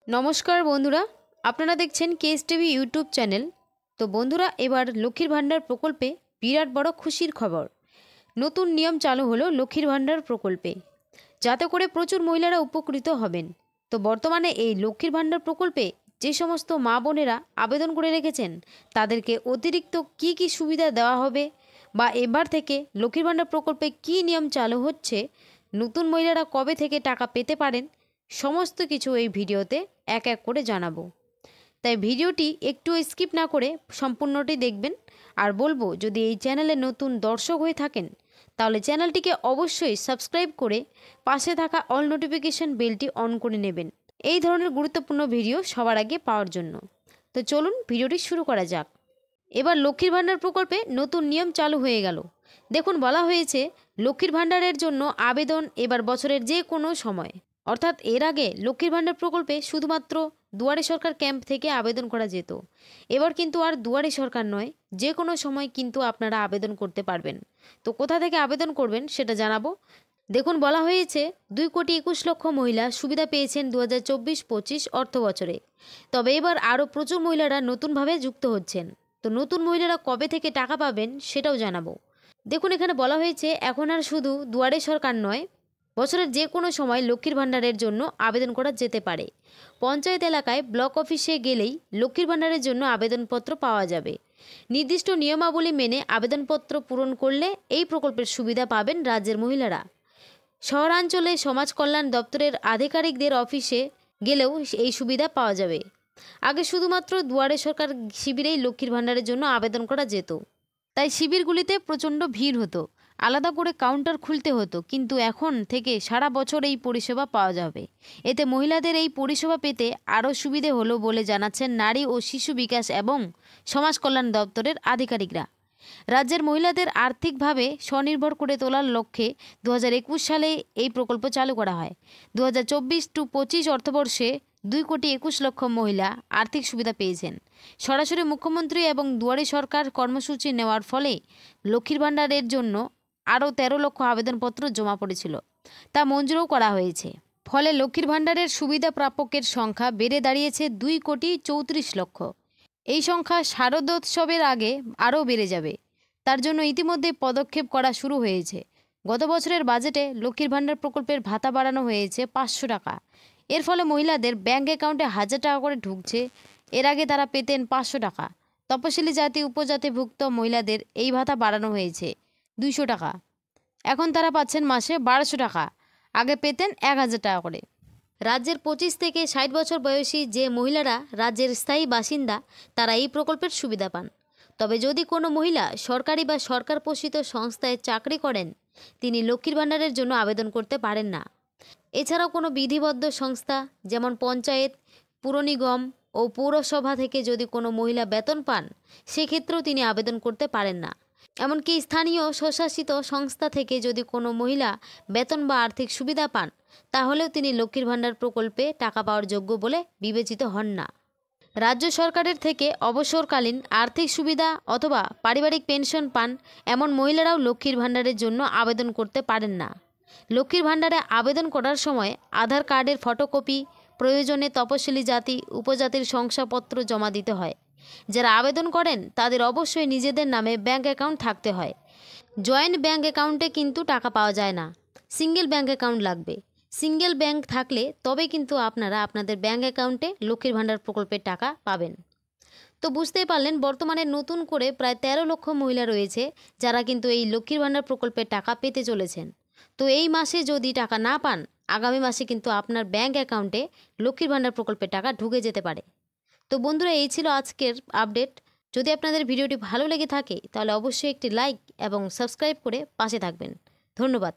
নমস্কার বন্ধুরা, আপনারা দেখছেন কেএস টিভি ইউটিউব চ্যানেল। তো বন্ধুরা, এবার লক্ষ্মীর ভাণ্ডার প্রকল্পে বিরাট বড় খুশির খবর। নতুন নিয়ম চালু হলো লক্ষ্মীর ভাণ্ডার প্রকল্পে, যাতে করে প্রচুর মহিলারা উপকৃত হবেন। তো বর্তমানে এই লক্ষ্মীর ভাণ্ডার প্রকল্পে যে সমস্ত মা বোনেরা আবেদন করে রেখেছেন, তাদেরকে অতিরিক্ত কি কি সুবিধা দেওয়া হবে, বা এবার থেকে লক্ষ্মীর ভাণ্ডার প্রকল্পে কি নিয়ম চালু হচ্ছে, নতুন মহিলারা কবে থেকে টাকা পেতে পারেন, সমস্ত কিছু এই ভিডিওতে এক এক করে জানাবো। তাই ভিডিওটি একটু স্কিপ না করে সম্পূর্ণটি দেখবেন। আর বলবো, যদি এই চ্যানেলে নতুন দর্শক হয়ে থাকেন, তাহলে চ্যানেলটিকে অবশ্যই সাবস্ক্রাইব করে পাশে থাকা অল নোটিফিকেশন বেলটি অন করে নেবেন, এই ধরনের গুরুত্বপূর্ণ ভিডিও সবার আগে পাওয়ার জন্য। তো চলুন ভিডিওটি শুরু করা যাক। এবার লক্ষ্মীর ভাণ্ডার প্রকল্পে নতুন নিয়ম চালু হয়ে গেল। দেখুন, বলা হয়েছে লক্ষ্মীর ভাণ্ডারের জন্য আবেদন এবার বছরের যে কোনো সময়, অর্থাৎ এর আগে লক্ষ্মীর ভাণ্ডার প্রকল্পে শুধুমাত্র দুয়ারে সরকার ক্যাম্প থেকে আবেদন করা যেত। এবার কিন্তু আর দুয়ারে সরকার নয়, যে কোনো সময় কিন্তু আপনারা আবেদন করতে পারবেন। তো কোথা থেকে আবেদন করবেন সেটা জানাবো। দেখুন, বলা হয়েছে 2,21,00,000 মহিলা সুবিধা পেয়েছেন 2024-25 অর্থ বছরে। তবে এবার আরও প্রচুর মহিলারা নতুনভাবে যুক্ত হচ্ছেন। তো নতুন মহিলারা কবে থেকে টাকা পাবেন সেটাও জানাবো। দেখুন, এখানে বলা হয়েছে এখন আর শুধু দুয়ারে সরকার নয়, বছরের যে কোনো সময় লক্ষ্মীর ভাণ্ডারের জন্য আবেদন করা যেতে পারে। পঞ্চায়েত এলাকায় ব্লক অফিসে গেলেই লক্ষ্মীর ভাণ্ডারের জন্য আবেদনপত্র পাওয়া যাবে। নির্দিষ্ট নিয়মাবলী মেনে আবেদনপত্র পূরণ করলে এই প্রকল্পের সুবিধা পাবেন রাজ্যের মহিলারা। শহরাঞ্চলে সমাজ কল্যাণ দপ্তরের আধিকারিকদের অফিসে গেলেও এই সুবিধা পাওয়া যাবে। আগে শুধুমাত্র দুয়ারে সরকার শিবিরেই লক্ষ্মীর ভাণ্ডারের জন্য আবেদন করা যেত, তাই শিবিরগুলিতে প্রচণ্ড ভিড় হতো, আলাদা করে কাউন্টার খুলতে হতো। কিন্তু এখন থেকে সারা বছর এই পরিষেবা পাওয়া যাবে। এতে মহিলাদের এই পরিষেবা পেতে আরও সুবিধে হলো বলে জানাচ্ছেন নারী ও শিশু বিকাশ এবং সমাজ কল্যাণ দপ্তরের আধিকারিকরা। রাজ্যের মহিলাদের আর্থিকভাবে স্বনির্ভর করে তোলার লক্ষ্যে 2021 সালে এই প্রকল্প চালু করা হয়। 2024-25 অর্থবর্ষে 2,21,00,000 মহিলা আর্থিক সুবিধা পেয়েছেন। সরাসরি মুখ্যমন্ত্রী এবং দুয়ারে সরকার কর্মসূচি নেওয়ার ফলে লক্ষ্মীর ভাণ্ডারের জন্য আরও 13 লক্ষ আবেদনপত্র জমা পড়েছিল, তা মঞ্জুরও করা হয়েছে। ফলে লক্ষ্মীর ভাণ্ডারের সুবিধা প্রাপকের সংখ্যা বেড়ে দাঁড়িয়েছে 2,34,00,000। এই সংখ্যা শারদোৎসবের আগে আরও বেড়ে যাবে। তার জন্য ইতিমধ্যে পদক্ষেপ করা শুরু হয়েছে। গত বছরের বাজেটে লক্ষ্মীর ভাণ্ডার প্রকল্পের ভাতা বাড়ানো হয়েছে 500 টাকা। এর ফলে মহিলাদের ব্যাঙ্ক অ্যাকাউন্টে 1000 টাকা করে ঢুকছে। এর আগে তারা পেতেন 500 টাকা। তপশিলি জাতি উপজাতিভুক্ত মহিলাদের এই ভাতা বাড়ানো হয়েছে 200 টাকা। এখন তারা পাচ্ছেন মাসে 1200 টাকা। আগে পেতেন 1000 টাকা করে। রাজ্যের 25 থেকে 60 বছর বয়সী যে মহিলারা রাজ্যের স্থায়ী বাসিন্দা, তারা এই প্রকল্পের সুবিধা পান। তবে যদি কোনো মহিলা সরকারি বা সরকার পোষিত সংস্থায় চাকরি করেন, তিনি লক্ষ্মীর ভাণ্ডারের জন্য আবেদন করতে পারেন না। এছাড়াও কোনো বিধিবদ্ধ সংস্থা যেমন পঞ্চায়েত, পুর নিগম ও পৌরসভা থেকে যদি কোনো মহিলা বেতন পান, সেক্ষেত্রেও তিনি আবেদন করতে পারেন না। এমনকি স্থানীয় স্বশাসিত সংস্থা থেকে যদি কোনো মহিলা বেতন বা আর্থিক সুবিধা পান, তাহলেও তিনি লক্ষ্মীর ভাণ্ডার প্রকল্পে টাকা পাওয়ার যোগ্য বলে বিবেচিত হন না। রাজ্য সরকারের থেকে অবসরকালীন আর্থিক সুবিধা অথবা পারিবারিক পেনশন পান এমন মহিলারাও লক্ষ্মীর ভাণ্ডারের জন্য আবেদন করতে পারেন না। লক্ষ্মীর ভাণ্ডারে আবেদন করার সময় আধার কার্ডের ফটোকপি, প্রয়োজনে তপশিলি জাতি উপজাতির শংসাপত্র জমা দিতে হয়। যারা আবেদন করেন তাদের অবশ্যই নিজেদের নামে ব্যাঙ্ক অ্যাকাউন্ট থাকতে হয়। জয়েন্ট ব্যাঙ্ক অ্যাকাউন্টে কিন্তু টাকা পাওয়া যায় না, সিঙ্গেল ব্যাঙ্ক অ্যাকাউন্ট লাগবে। সিঙ্গেল ব্যাঙ্ক থাকলে তবে কিন্তু আপনারা আপনাদের ব্যাঙ্ক অ্যাকাউন্টে লক্ষ্মীর ভাণ্ডার প্রকল্পের টাকা পাবেন। তো বুঝতেই পারলেন, বর্তমানে নতুন করে প্রায় 13 লক্ষ মহিলা রয়েছে যারা কিন্তু এই লক্ষ্মীর ভাণ্ডার প্রকল্পের টাকা পেতে চলেছেন। তো এই মাসে যদি টাকা না পান, আগামী মাসে কিন্তু আপনার ব্যাঙ্ক অ্যাকাউন্টে লক্ষ্মীর ভাণ্ডার প্রকল্পের টাকা ঢুকে যেতে পারে। তো বন্ধুরা, এই ছিল আজকের আপডেট। যদি আপনাদের ভিডিওটি ভালো লেগে থাকে তাহলে অবশ্যই একটি লাইক এবং সাবস্ক্রাইব করে পাশে থাকবেন। ধন্যবাদ।